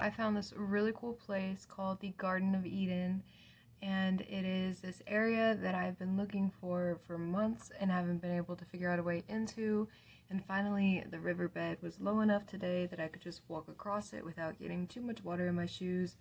I found this really cool place called the Garden of Eden, and it is this area that I've been looking for months and haven't been able to figure out a way into. And finally, the riverbed was low enough today that I could just walk across it without getting too much water in my shoes,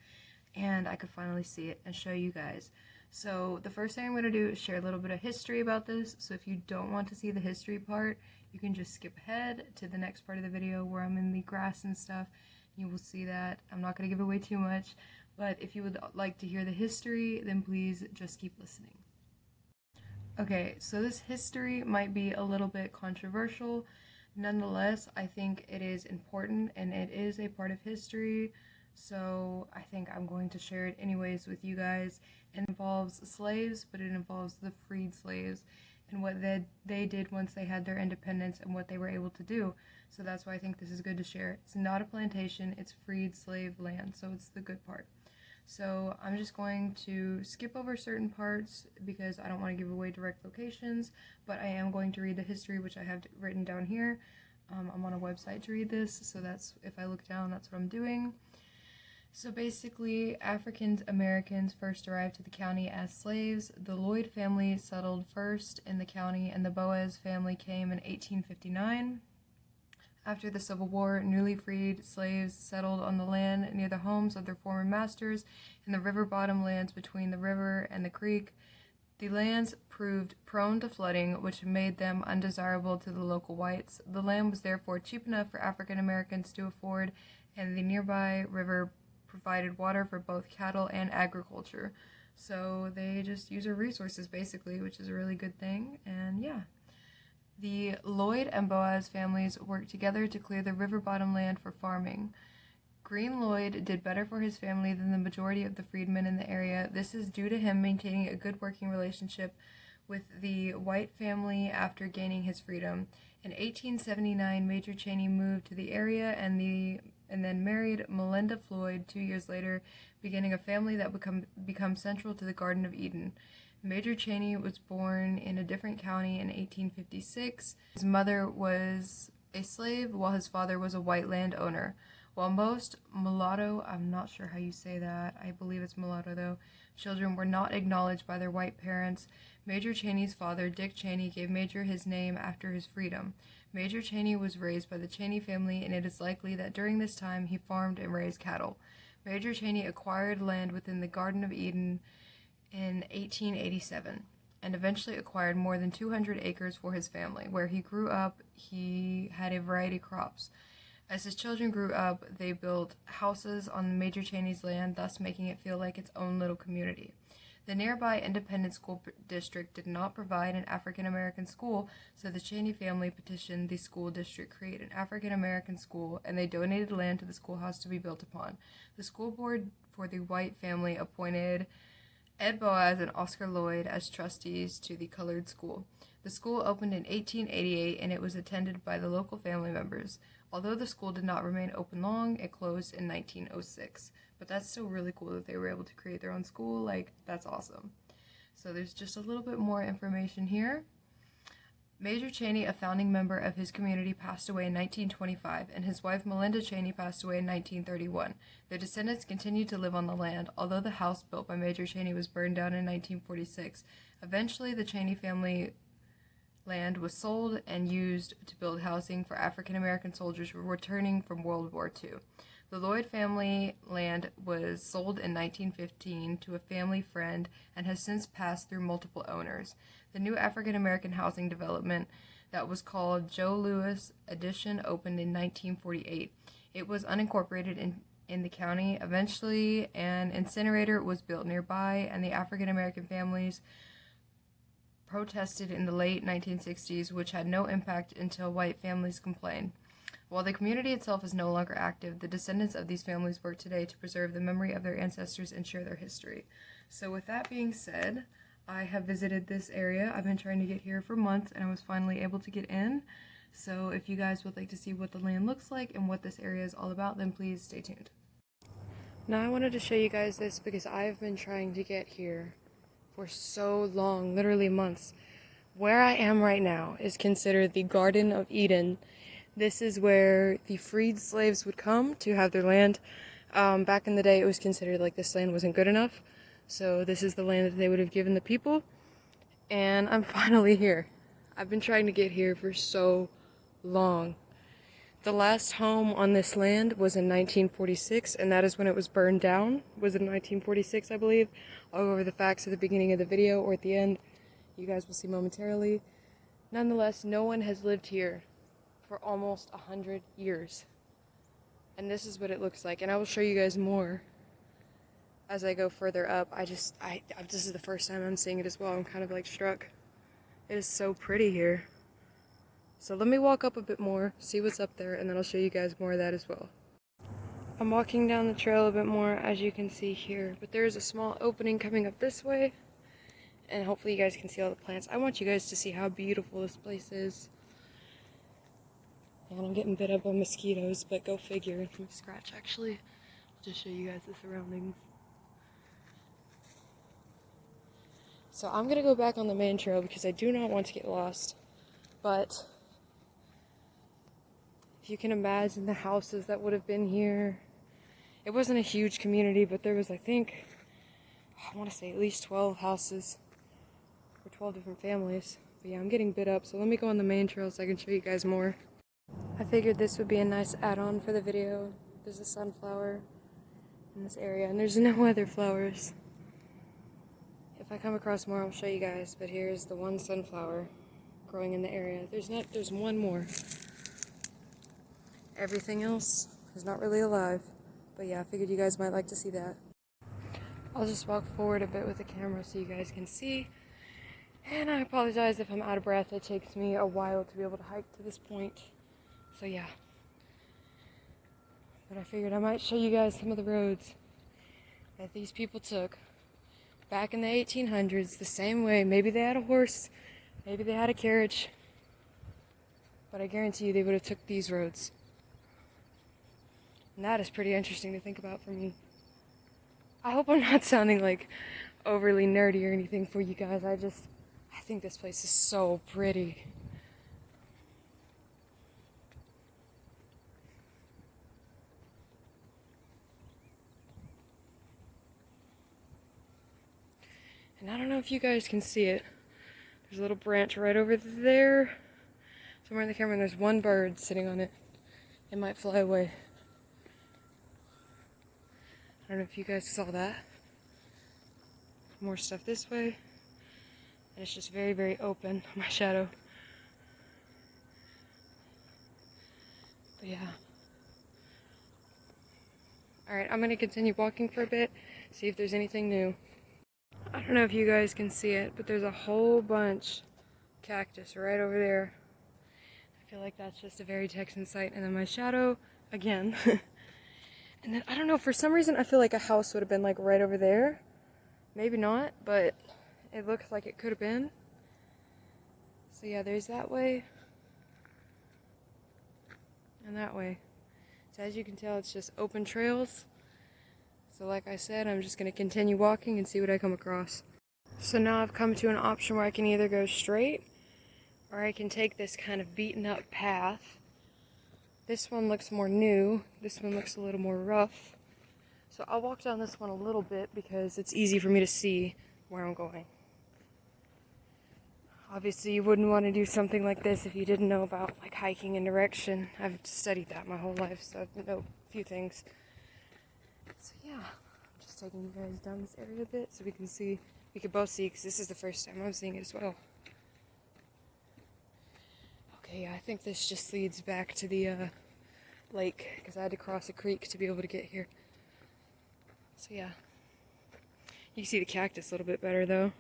and I could finally see it and show you guys. So the first thing I'm going to do is share a little bit of history about this. So if you don't want to see the history part, you can just skip ahead to the next part of the video where I'm in the grass and stuff. You will see that. I'm not going to give away too much, but if you would like to hear the history, then please just keep listening. Okay, so this history might be a little bit controversial. Nonetheless, I think it is important and it is a part of history. So I think I'm going to share it anyways with you guys. It involves slaves, but it involves the freed slaves and what they did once they had their independence and what they were able to do. So that's why I think this is good to share. It's not a plantation, it's freed slave land, so it's the good part. So I'm just going to skip over certain parts because I don't want to give away direct locations, but I am going to read the history, which I have written down here. I'm on a website to read this, so that's, if I look down, that's what I'm doing. So basically, African Americans first arrived to the county as slaves. The Lloyd family settled first in the county, and the Boaz family came in 1859. After the Civil War, newly freed slaves settled on the land near the homes of their former masters in the river bottom lands between the river and the creek. The lands proved prone to flooding, which made them undesirable to the local whites. The land was therefore cheap enough for African Americans to afford, and the nearby river provided water for both cattle and agriculture. So they just use our resources basically, which is a really good thing, and yeah. The Lloyd and Boaz families worked together to clear the river bottom land for farming. Green Lloyd did better for his family than the majority of the freedmen in the area. This is due to him maintaining a good working relationship with the white family after gaining his freedom. In 1879, Major Cheney moved to the area and then married Melinda Floyd 2 years later, beginning a family that become central to the Garden of Eden. Major Cheney was born in a different county in 1856. His mother was a slave while his father was a white landowner. While most mulatto, I'm not sure how you say that, I believe it's mulatto though, children were not acknowledged by their white parents, Major Cheney's father, Dick Cheney, gave Major his name after his freedom. Major Cheney was raised by the Cheney family, and it is likely that during this time he farmed and raised cattle. Major Cheney acquired land within the Garden of Eden in 1887 and eventually acquired more than 200 acres for his family. Where he grew up, he had a variety of crops. As his children grew up, they built houses on Major Cheney's land, thus making it feel like its own little community. The nearby independent school district did not provide an African American school, so the Cheney family petitioned the school district to create an African American school, and they donated land to the schoolhouse to be built upon. The school board for the white family appointed Ed Boaz and Oscar Lloyd as trustees to the colored school. The school opened in 1888 and it was attended by the local family members. Although the school did not remain open long, it closed in 1906. But that's still really cool that they were able to create their own school. Like, that's awesome. So there's just a little bit more information here. Major Cheney, a founding member of his community, passed away in 1925, and his wife Melinda Cheney passed away in 1931. Their descendants continued to live on the land, although the house built by Major Cheney was burned down in 1946. Eventually, the Cheney family land was sold and used to build housing for African American soldiers returning from World War II. The Lloyd family land was sold in 1915 to a family friend and has since passed through multiple owners. The new African American housing development that was called Joe Louis Addition opened in 1948. It was unincorporated in the county. Eventually, an incinerator was built nearby, and the African American families protested in the late 1960s, which had no impact until white families complained. While the community itself is no longer active, the descendants of these families work today to preserve the memory of their ancestors and share their history. So with that being said, I have visited this area. I've been trying to get here for months, and I was finally able to get in. So if you guys would like to see what the land looks like and what this area is all about, then please stay tuned. Now I wanted to show you guys this because I've been trying to get here for so long, literally months. Where I am right now is considered the Garden of Eden. This is where the freed slaves would come to have their land. Back in the day, it was considered like this land wasn't good enough. So this is the land that they would have given the people. And I'm finally here. I've been trying to get here for so long. The last home on this land was in 1946, and that is when it was burned down. Was in 1946, I believe. I'll go over the facts at the beginning of the video or at the end. You guys will see momentarily. Nonetheless, no one has lived here for almost 100 years. And this is what it looks like. And I will show you guys more as I go further up. This is the first time I'm seeing it as well. I'm kind of like struck. It is so pretty here. So let me walk up a bit more, see what's up there, and then I'll show you guys more of that as well. I'm walking down the trail a bit more, as you can see here, but there is a small opening coming up this way, and hopefully you guys can see all the plants. I want you guys to see how beautiful this place is. And I'm getting bit up by mosquitoes, but go figure. Let me scratch, actually. I'll just show you guys the surroundings. So I'm gonna go back on the main trail because I do not want to get lost, but you can imagine the houses that would have been here. It wasn't a huge community, but there was, I think, I want to say at least 12 houses for 12 different families. But yeah, I'm getting bit up, so let me go on the main trail so I can show you guys more. I figured this would be a nice add-on for the video. There's a sunflower in this area, and there's no other flowers. If I come across more, I'll show you guys, but here's the one sunflower growing in the area. There's one more. Everything else is not really alive. But yeah, I figured you guys might like to see that. I'll just walk forward a bit with the camera so you guys can see. And I apologize if I'm out of breath. It takes me a while to be able to hike to this point. So yeah. But I figured I might show you guys some of the roads that these people took back in the 1800s the same way. Maybe they had a horse, maybe they had a carriage, but I guarantee you they would have took these roads. And that is pretty interesting to think about for me. I hope I'm not sounding like overly nerdy or anything for you guys. I think this place is so pretty. And I don't know if you guys can see it. There's a little branch right over there, somewhere in the camera, and there's one bird sitting on it. It might fly away. I don't know if you guys saw that. More stuff this way. And it's just very, very open, my shadow. But yeah. Alright, I'm going to continue walking for a bit, see if there's anything new. I don't know if you guys can see it, but there's a whole bunch of cactus right over there. I feel like that's just a very Texan sight. And then my shadow, again. And then, I don't know, for some reason I feel like a house would have been like right over there. Maybe not, but it looks like it could have been. So yeah, there's that way. And that way. So as you can tell, it's just open trails. So like I said, I'm just going to continue walking and see what I come across. So now I've come to an option where I can either go straight, or I can take this kind of beaten up path. This one looks more new, this one looks a little more rough. So I'll walk down this one a little bit because it's easy for me to see where I'm going. Obviously you wouldn't want to do something like this if you didn't know about like hiking and direction. I've studied that my whole life, so I know a few things. So yeah, I'm just taking you guys down this area a bit so we can both see, because this is the first time I'm seeing it as well. Okay, yeah, I think this just leads back to the lake, because I had to cross a creek to be able to get here. So yeah, you can see the cactus a little bit better though.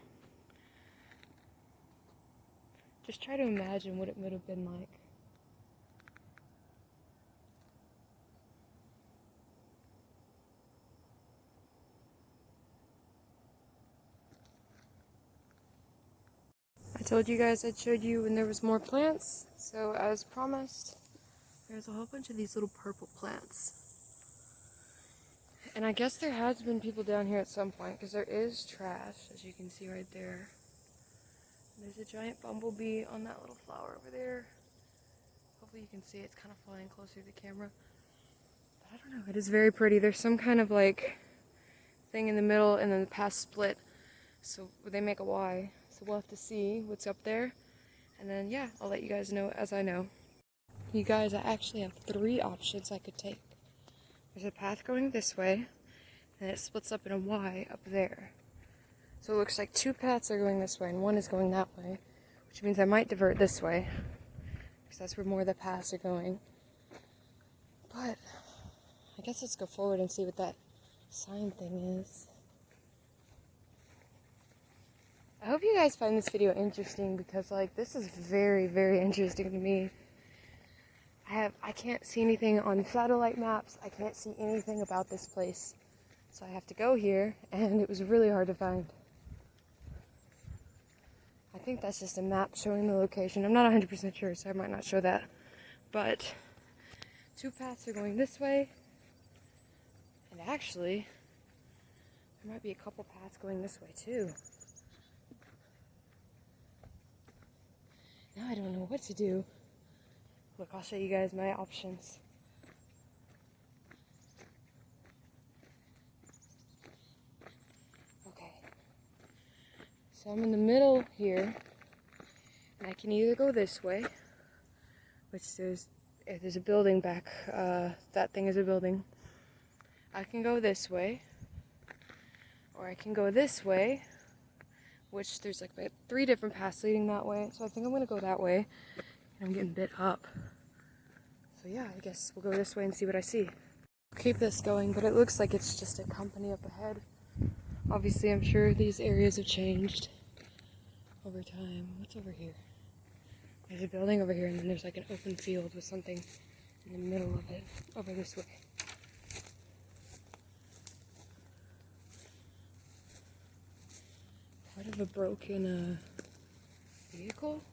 Just try to imagine what it would have been like. I told you guys I'd showed you when there was more plants, so as promised, there's a whole bunch of these little purple plants. And I guess there has been people down here at some point, because there is trash, as you can see right there. And there's a giant bumblebee on that little flower over there. Hopefully you can see it. It's kind of flying closer to the camera. I don't know, it is very pretty. There's some kind of like thing in the middle and then the path split. So they make a Y. So we'll have to see what's up there. And then yeah, I'll let you guys know as I know. You guys, I actually have 3 options I could take. There's a path going this way, and it splits up in a Y up there. So it looks like 2 paths are going this way, and 1 is going that way, which means I might divert this way, because that's where more of the paths are going. But I guess let's go forward and see what that sign thing is. I hope you guys find this video interesting, because like this is very, very interesting to me. I can't see anything on satellite maps. I can't see anything about this place. So I have to go here, and it was really hard to find. I think that's just a map showing the location. I'm not 100% sure, so I might not show that. But 2 paths are going this way. And actually, there might be a couple paths going this way too. Now I don't know what to do. Look, I'll show you guys my options. Okay. So I'm in the middle here, and I can either go this way, which there's a building back, that thing is a building. I can go this way, or I can go this way, which there's like 3 different paths leading that way, so I think I'm gonna go that way. I'm getting bit up. So yeah, I guess we'll go this way and see what I see. I'll keep this going, but it looks like it's just a company up ahead. Obviously, I'm sure these areas have changed over time. What's over here? There's a building over here, and then there's like an open field with something in the middle of it, over this way. Part of a broken vehicle?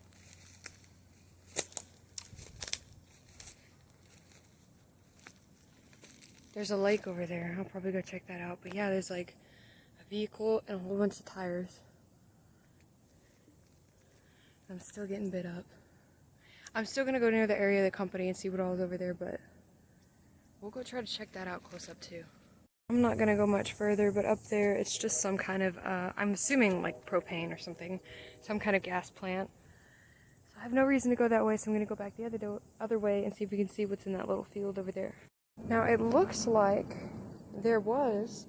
There's a lake over there. I'll probably go check that out. But yeah, there's like a vehicle and a whole bunch of tires. I'm still getting bit up. I'm still gonna go near the area of the company and see what all is over there, but we'll go try to check that out close up too. I'm not gonna go much further, but up there it's just some kind of, I'm assuming like propane or something, some kind of gas plant. So I have no reason to go that way, so I'm gonna go back the other way and see if we can see what's in that little field over there. Now it looks like there was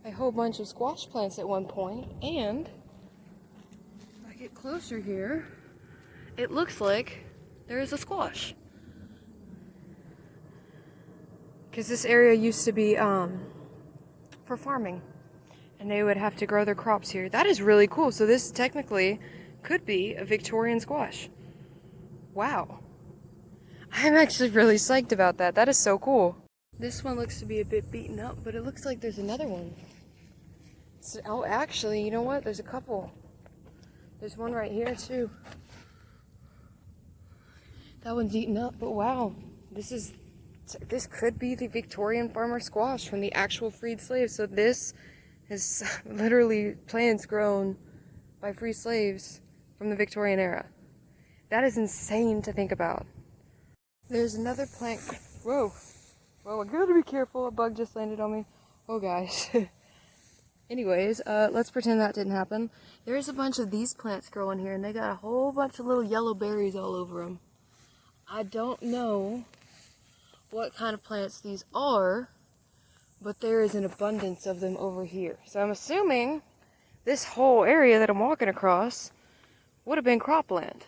a whole bunch of squash plants at one point, and if I get closer here, it looks like there is a squash. Because this area used to be for farming, and they would have to grow their crops here. That is really cool. So this technically could be a Victorian squash. Wow. I'm actually really psyched about that. That is so cool. This one looks to be a bit beaten up, but it looks like there's another one. So, oh, actually, you know what? There's a couple. There's one right here, too. That one's eaten up, but wow. This could be the Victorian farmer squash from the actual freed slaves. So this is literally plants grown by free slaves from the Victorian era. That is insane to think about. There's another plant. Whoa. Whoa, I gotta be careful. A bug just landed on me. Oh gosh. Anyways, let's pretend that didn't happen. There's a bunch of these plants growing here, and they got a whole bunch of little yellow berries all over them. I don't know what kind of plants these are, but there is an abundance of them over here. So I'm assuming this whole area that I'm walking across would have been cropland.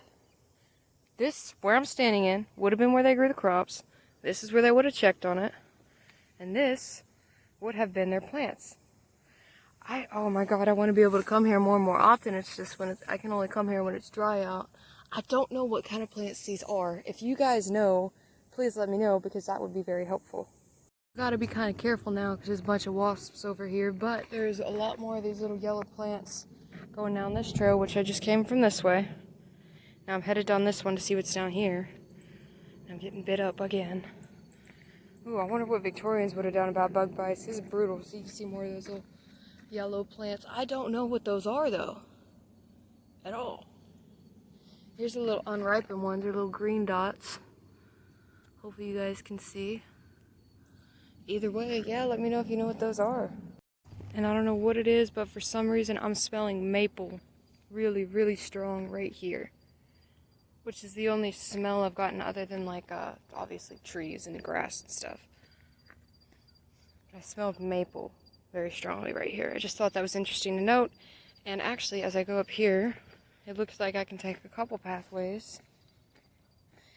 This, where I'm standing in, would have been where they grew the crops. This is where they would have checked on it. And this would have been their plants. Oh my god, I want to be able to come here more and more often. It's just I can only come here when it's dry out. I don't know what kind of plants these are. If you guys know, please let me know, because that would be very helpful. Gotta be kind of careful now because there's a bunch of wasps over here, but there's a lot more of these little yellow plants going down this trail, which I just came from this way. Now I'm headed down this one to see what's down here. I'm getting bit up again. Ooh, I wonder what Victorians would have done about bug bites. This is brutal. So you can see more of those little yellow plants. I don't know what those are though, at all. Here's the little unripened ones, they're little green dots. Hopefully you guys can see. Either way, yeah, let me know if you know what those are. And I don't know what it is, but for some reason I'm smelling maple really, really strong right here. Which is the only smell I've gotten other than like, obviously trees and grass and stuff. I smelled maple very strongly right here. I just thought that was interesting to note. And actually, as I go up here, it looks like I can take a couple pathways.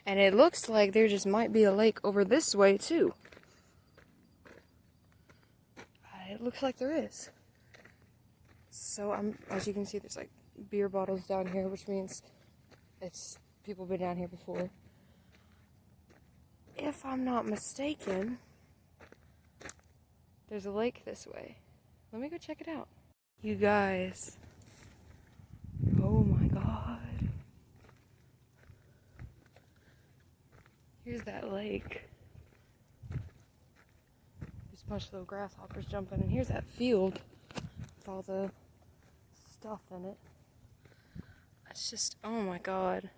And it looks like there just might be a lake over this way too. It looks like there is. So as you can see, there's like beer bottles down here, which means it's people been down here before. If I'm not mistaken, there's a lake this way. Let me go check it out. You guys. Oh my god. Here's that lake. There's a bunch of little grasshoppers jumping, and here's that field with all the stuff in it. It's just, oh my god.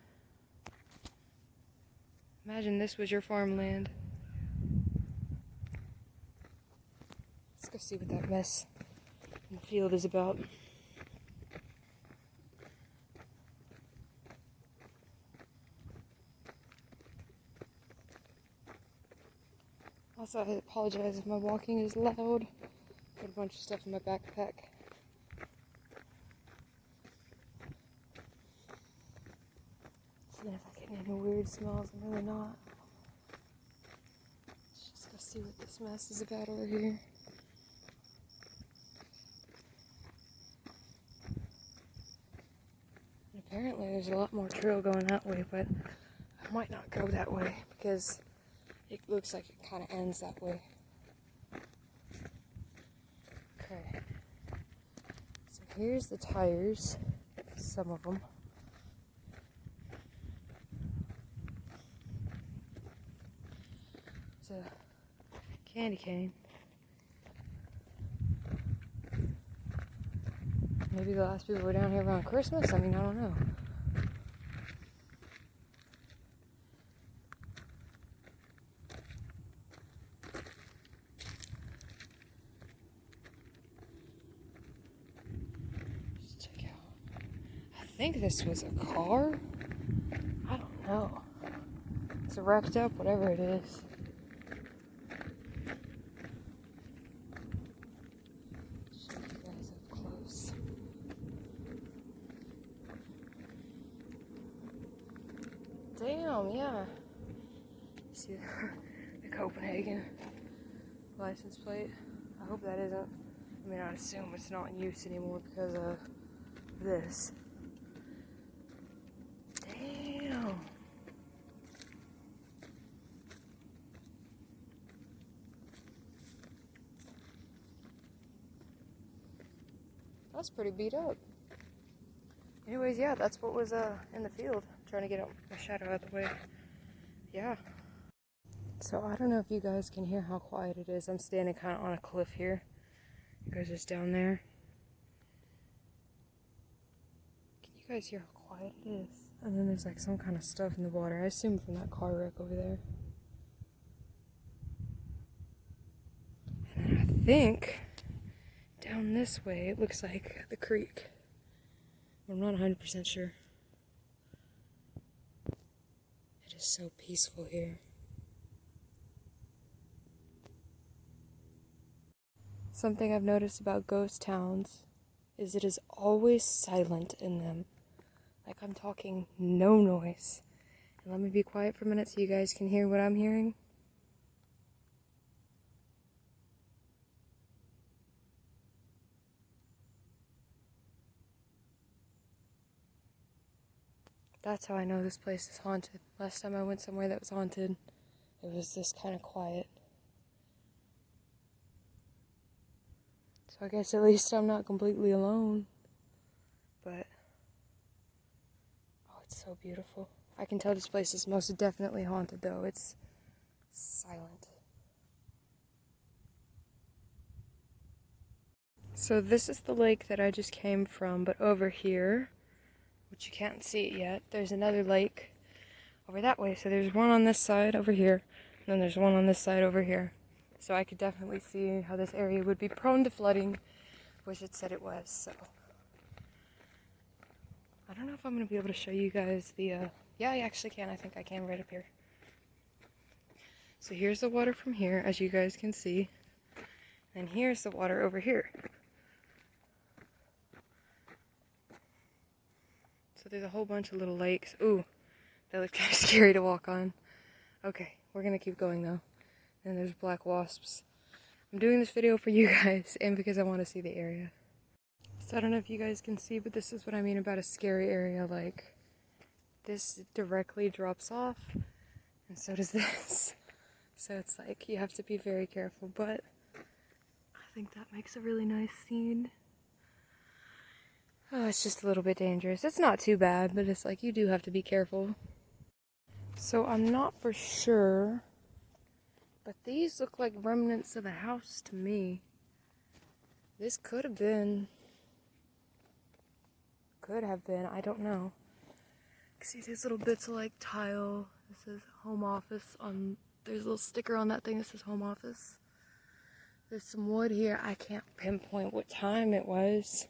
Imagine this was your farmland. Let's go see what that mess in the field is about. Also, I apologize if my walking is loud. Got a bunch of stuff in my backpack. Seeing if I get any weird smells. I'm really not. Let's just go see what this mess is about over here. And apparently there's a lot more trail going that way, but I might not go that way because it looks like it kind of ends that way. Okay. So here's the tires. Some of them. It's a candy cane. Maybe the last people were down here around Christmas? I mean, I don't know. Just check out. I think this was a car? I don't know. It's wrecked up, whatever it is. Show you guys up close. Damn, yeah. See the Copenhagen license plate? I hope that isn't. I mean, I assume it's not in use anymore because of this. Damn. That's pretty beat up. Anyways, yeah, that's what was in the field. I'm trying to get my shadow out of the way. Yeah. So I don't know if you guys can hear how quiet it is. I'm standing kind of on a cliff here. You guys just down there. Can you guys hear how quiet it is? And then there's like some kind of stuff in the water. I assume from that car wreck over there. And then I think down this way it looks like the creek. I'm not 100% sure. It is so peaceful here. Something I've noticed about ghost towns is it is always silent in them. Like I'm talking no noise. And let me be quiet for a minute so you guys can hear what I'm hearing. That's how I know this place is haunted. Last time I went somewhere that was haunted, it was this kind of quiet. So I guess at least I'm not completely alone. But, oh, it's so beautiful. I can tell this place is most definitely haunted though. It's silent. So this is the lake that I just came from, but over here, which you can't see it yet, there's another lake over that way. So there's one on this side over here, and then there's one on this side over here. So I could definitely see how this area would be prone to flooding, which it said it was. So I don't know if I'm going to be able to show you guys the, yeah, I actually can. I think I can right up here. So here's the water from here, as you guys can see. And here's the water over here. So there's a whole bunch of little lakes. Ooh, they look kind of scary to walk on. Okay, we're going to keep going though. And there's black wasps. I'm doing this video for you guys and because I want to see the area. So I don't know if you guys can see, but this is what I mean about a scary area. Like, this directly drops off, and so does this. So it's like, you have to be very careful, but I think that makes a really nice scene. Oh, it's just a little bit dangerous. It's not too bad, but it's like, you do have to be careful. So I'm not for sure, but these look like remnants of a house to me. This could have been, I don't know. See these little bits of like tile. This says home office on, there's a little sticker on that thing that says home office. There's some wood here. I can't pinpoint what time it was.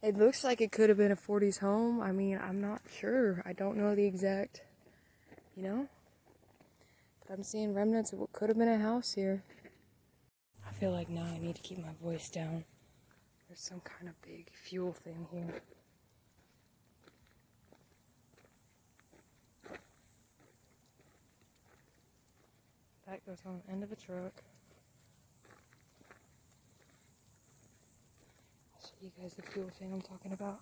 It looks like it could have been a 40s home. I mean, I'm not sure. I don't know the exact, you know? But I'm seeing remnants of what could have been a house here. I feel like now I need to keep my voice down. There's some kind of big fuel thing here. That goes on the end of a truck. I'll show you guys the fuel thing I'm talking about.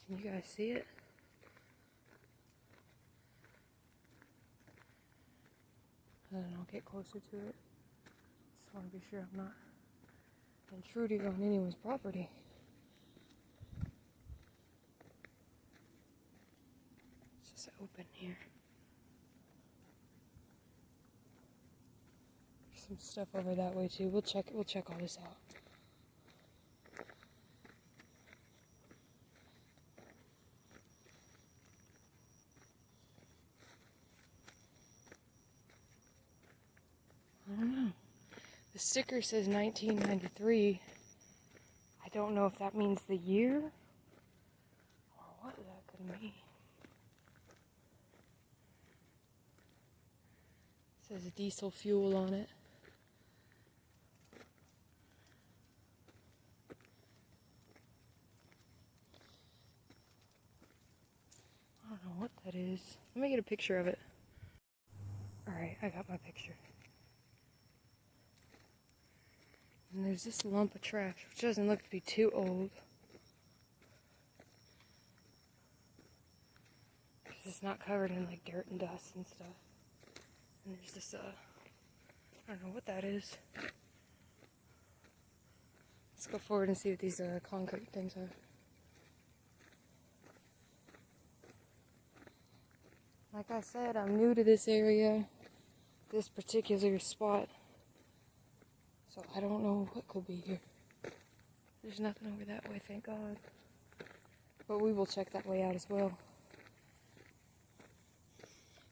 Can you guys see it? And then I'll get closer to it. Just want to be sure I'm not intruding on anyone's property. It's just open here. There's some stuff over that way too. We'll check all this out. I don't know. The sticker says 1993. I don't know if that means the year or what that could mean. It says diesel fuel on it. I don't know what that is. Let me get a picture of it. Alright, I got my picture. And there's this lump of trash, which doesn't look to be too old. It's not covered in like dirt and dust and stuff. And there's this, I don't know what that is. Let's go forward and see what these concrete things are. Like I said, I'm new to this area, this particular spot. So I don't know what could be here. There's nothing over that way, thank God. But we will check that way out as well.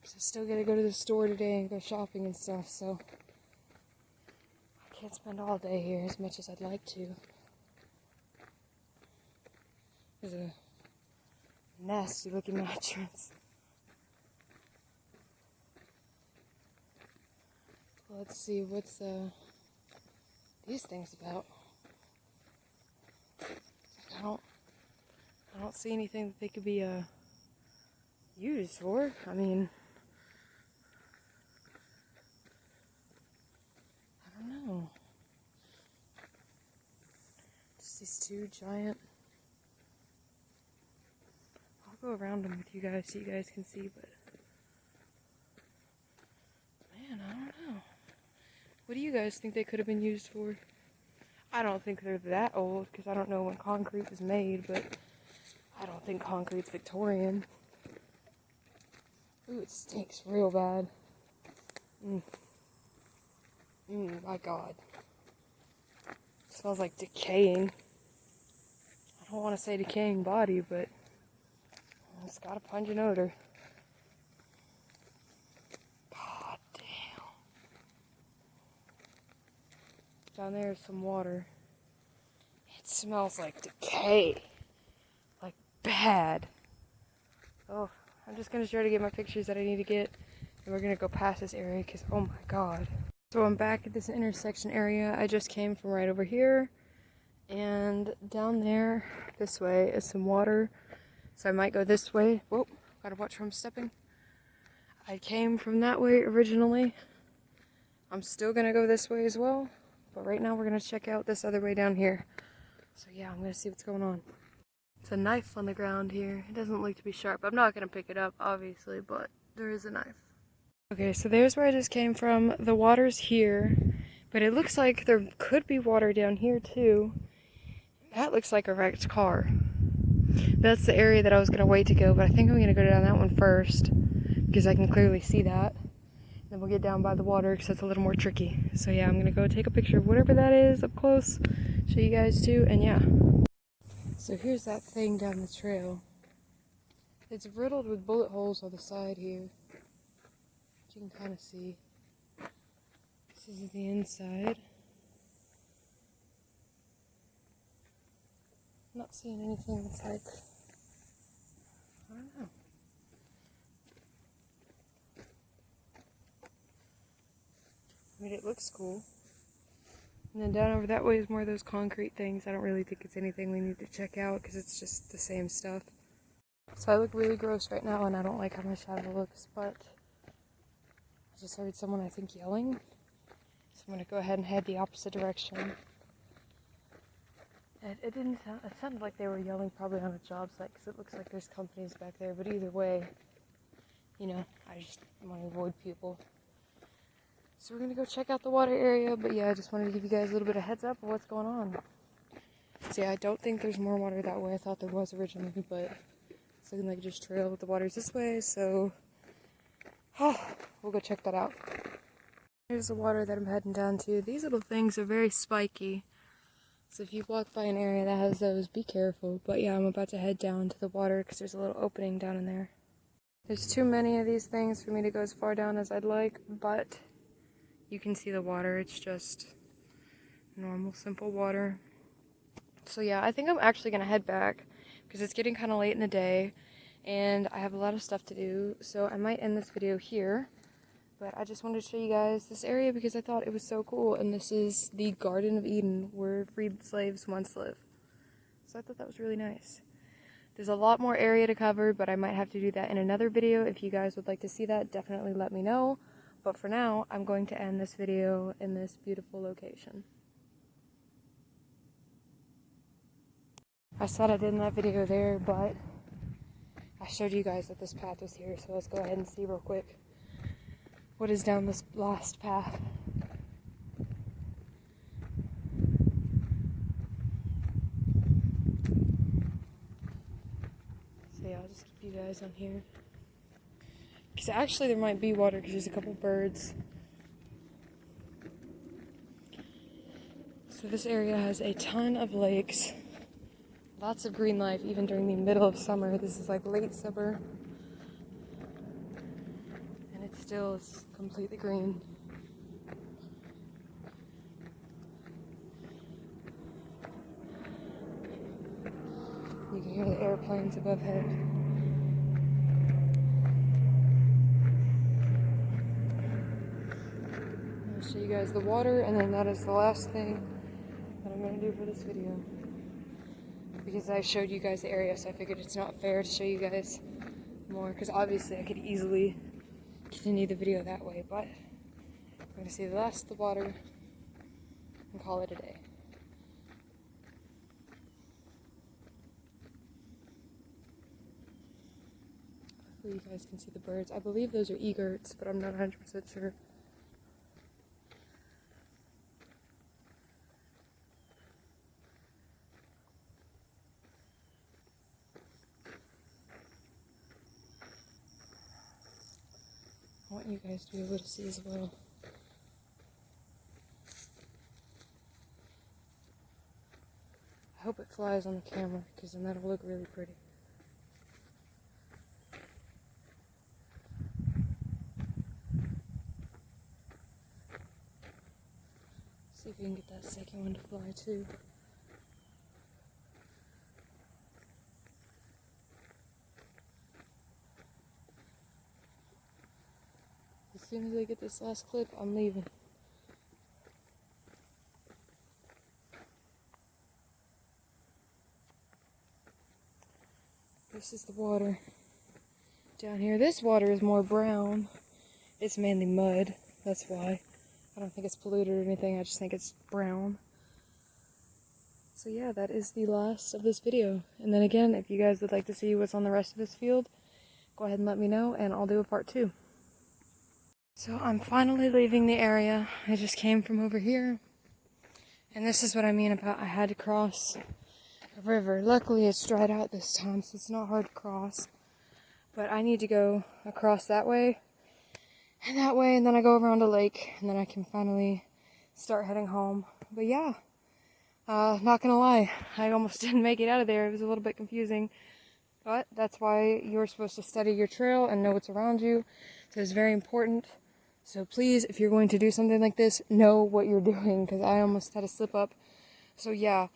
Because I still gotta go to the store today and go shopping and stuff, so I can't spend all day here as much as I'd like to. There's a nasty looking mattress. Let's see what's these things about. I don't see anything that they could be used for. I mean, I don't know. Just these two giant. I'll go around them with you guys so you guys can see, but man, I don't know. What do you guys think they could have been used for? I don't think they're that old because I don't know when concrete was made, but I don't think concrete's Victorian. Ooh, it stinks real bad. My God. It smells like decaying. I don't want to say decaying body, but It's got a pungent odor. God damn. Down there is some water. It smells like decay. Like bad. Oh, I'm just gonna try to get my pictures that I need to get. And we're gonna go past this area because oh my god. So I'm back at this intersection area. I just came from right over here. And down there, this way, is some water. So I might go this way. Whoa, gotta watch where I'm stepping. I came from that way originally. I'm still gonna go this way as well. But right now we're gonna check out this other way down here. So yeah, I'm gonna see what's going on. It's a knife on the ground here. It doesn't look to be sharp. I'm not gonna pick it up, obviously, but there is a knife. Okay, so there's where I just came from. The water's here, but it looks like there could be water down here too. That looks like a wrecked car. That's the area that I was gonna wait to go, but I think I'm gonna go down that one first because I can clearly see that. Then we'll get down by the water because that's a little more tricky. So yeah, I'm gonna go take a picture of whatever that is up close, show you guys too, and yeah. So here's that thing down the trail. It's riddled with bullet holes on the side here. You can kind of see. This is the inside. I'm not seeing anything that's like, I don't know. I mean, it looks cool. And then down over that way is more of those concrete things. I don't really think it's anything we need to check out because it's just the same stuff. So I look really gross right now and I don't like how my shadow looks, but I just heard someone, I think, yelling. So I'm going to go ahead and head the opposite direction. It didn't sound, it sounded like they were yelling probably on a job site because it looks like there's companies back there, but either way, you know, I just want to avoid people. So we're going to go check out the water area, but yeah, I just wanted to give you guys a little bit of heads up of what's going on. So yeah, I don't think there's more water that way. I thought there was originally, but it's looking like just trail with the water's this way, so we'll go check that out. Here's the water that I'm heading down to. These little things are very spiky. So if you walk by an area that has those, be careful. But yeah, I'm about to head down to the water because there's a little opening down in there. There's too many of these things for me to go as far down as I'd like, but you can see the water. It's just normal, simple water. So yeah, I think I'm actually going to head back because it's getting kind of late in the day and I have a lot of stuff to do. So I might end this video here. But I just wanted to show you guys this area because I thought it was so cool. And this is the Garden of Eden where freed slaves once lived. So I thought that was really nice. There's a lot more area to cover, but I might have to do that in another video. If you guys would like to see that, definitely let me know. But for now, I'm going to end this video in this beautiful location. I said I did in that video there, but I showed you guys that this path was here. So let's go ahead and see real quick what is down this last path. So yeah, I'll just keep you guys on here. Because actually there might be water because there's a couple birds. So this area has a ton of lakes. Lots of green life even during the middle of summer. This is like late summer. And it still is completely green. You can hear the airplanes above head. I'll show you guys the water, and then that is the last thing that I'm going to do for this video. Because I showed you guys the area, so I figured it's not fair to show you guys more. Because obviously I could easily continue the video that way, but I'm going to see the last of the water and call it a day. Hopefully you guys can see the birds. I believe those are egrets, but I'm not 100% sure. I want you guys to be able to see as well. I hope it flies on the camera, because then that'll look really pretty. See if we can get that second one to fly too. As soon as I get this last clip, I'm leaving. This is the water down here. This water is more brown. It's mainly mud, that's why. I don't think it's polluted or anything, I just think it's brown. So yeah, that is the last of this video. And then again, if you guys would like to see what's on the rest of this field, go ahead and let me know and I'll do a part 2. So I'm finally leaving the area. I just came from over here. And this is what I mean about I had to cross a river. Luckily it's dried out this time, so it's not hard to cross. But I need to go across that way, and then I go around a lake, and then I can finally start heading home. But yeah, not gonna lie, I almost didn't make it out of there. It was a little bit confusing, but that's why you're supposed to study your trail and know what's around you. So it's very important. So please, if you're going to do something like this, know what you're doing, because I almost had a slip up. So yeah,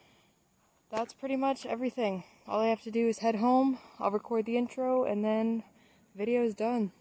that's pretty much everything. All I have to do is head home, I'll record the intro, and then the video is done.